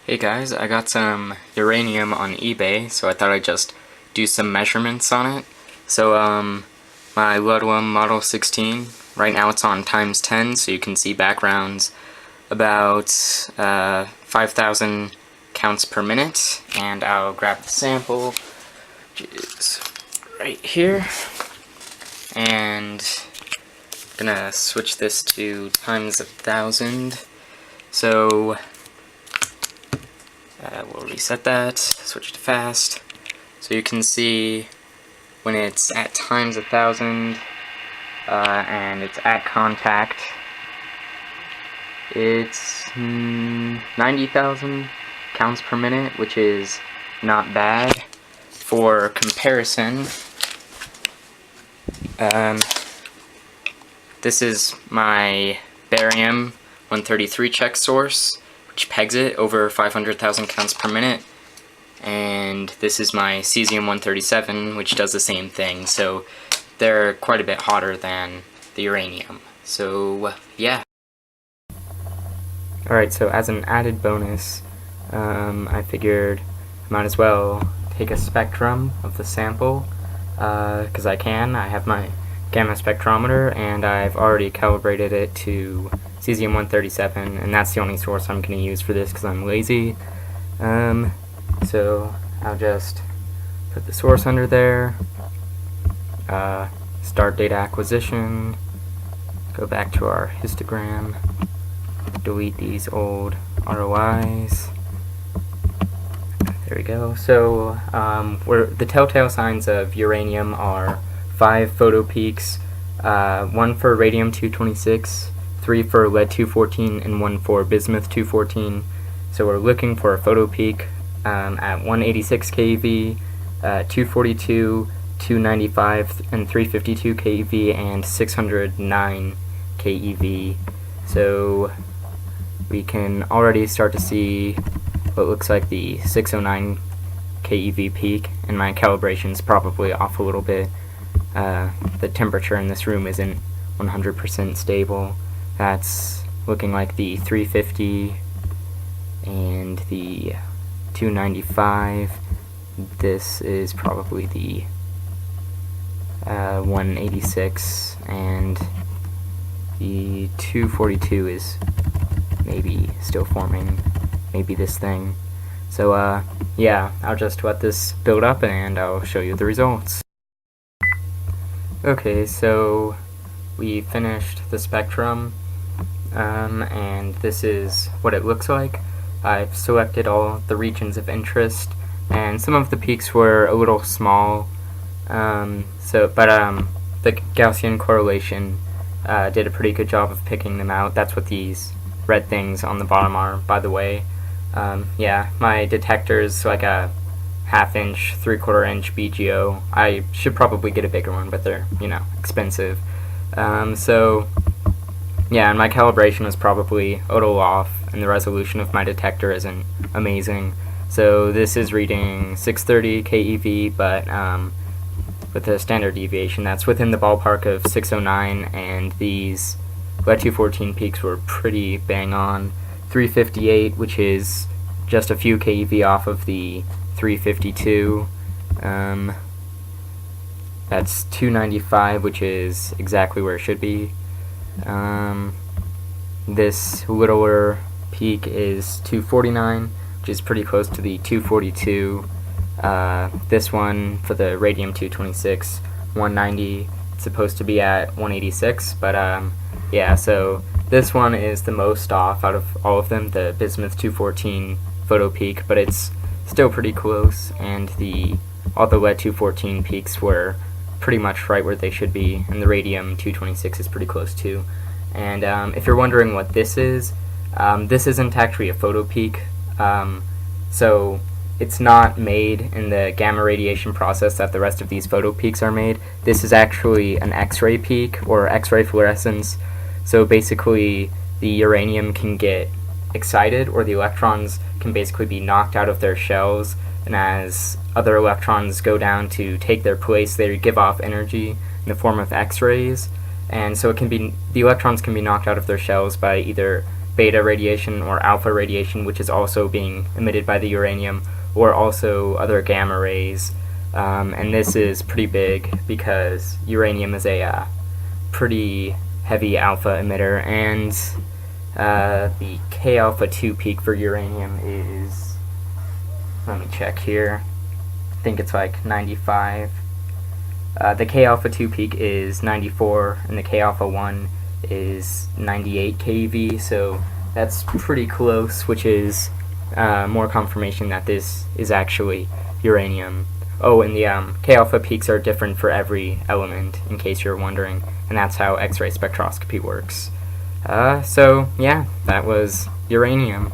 Hey guys, I got some uranium on eBay, so I thought I'd just do some measurements on it. So, my Ludlum Model 16, right now it's on times 10, so you can see backgrounds about 5,000 counts per minute, and I'll grab the sample, which is right here, and I'm gonna switch this to times 1,000, so we'll reset that, switch to fast, so you can see when it's at times 1,000 and it's at contact, it's 90,000 counts per minute, which is not bad. For comparison, this is my barium 133 check source, which pegs it over 500,000 counts per minute, and this is my cesium-137, which does the same thing, so they're quite a bit hotter than the uranium. So, yeah. Alright, so as an added bonus, I figured I might as well take a spectrum of the sample, because I have my gamma spectrometer, and I've already calibrated it to cesium-137, and that's the only source I'm going to use for this because I'm lazy. So I'll just put the source under there, start data acquisition, go back to our histogram, delete these old ROIs. There we go. So the telltale signs of uranium are 5 photo peaks, 1 for radium-226, 3 for lead-214, and 1 for bismuth-214. So we're looking for a photo peak at 186 keV, 242, 295, and 352 keV, and 609 keV. So we can already start to see what looks like the 609 keV peak, and my calibration's probably off a little bit. The temperature in this room isn't 100% stable. That's looking like the 350 and the 295. This is probably the 186, and the 242 is maybe still forming, maybe this thing. So yeah, I'll just let this build up and I'll show you the results. Okay, so we finished the spectrum, and this is what it looks like. I've selected all the regions of interest, and some of the peaks were a little small, but the Gaussian correlation did a pretty good job of picking them out. That's what these red things on the bottom are, by the way. Yeah, my detector's like a 1/2 inch, 3/4 inch BGO. I should probably get a bigger one, but they're, expensive. So, yeah, and my calibration was probably a little off, and the resolution of my detector isn't amazing. So this is reading 630 keV, but with a standard deviation that's within the ballpark of 609, and these lead-214 peaks were pretty bang on. 358, which is just a few keV off of the 352. That's 295, which is exactly where it should be. This littler peak is 249, which is pretty close to the 242. This one for the radium-226, 190, it's supposed to be at 186, but yeah, so this one is the most off out of all of them, the bismuth-214 photo peak, but it's still pretty close, and all the lead-214 peaks were pretty much right where they should be, and the radium-226 is pretty close too. And if you're wondering what this isn't actually a photo peak, so it's not made in the gamma radiation process that the rest of these photo peaks are made. This is actually an X-ray peak, or X-ray fluorescence. So basically the uranium can get excited, or the electrons can basically be knocked out of their shells, and as other electrons go down to take their place, they give off energy in the form of X-rays, and so the electrons can be knocked out of their shells by either beta radiation or alpha radiation, which is also being emitted by the uranium, or also other gamma rays. And this is pretty big because uranium is a pretty heavy alpha emitter, and the K alpha 2 peak for uranium is, let me check here, I think it's like 95. The K alpha 2 peak is 94, and the K alpha 1 is 98 keV, so that's pretty close, which is more confirmation that this is actually uranium. Oh, and the K alpha peaks are different for every element, in case you're wondering, and that's how X-ray spectroscopy works. So yeah, that was uranium.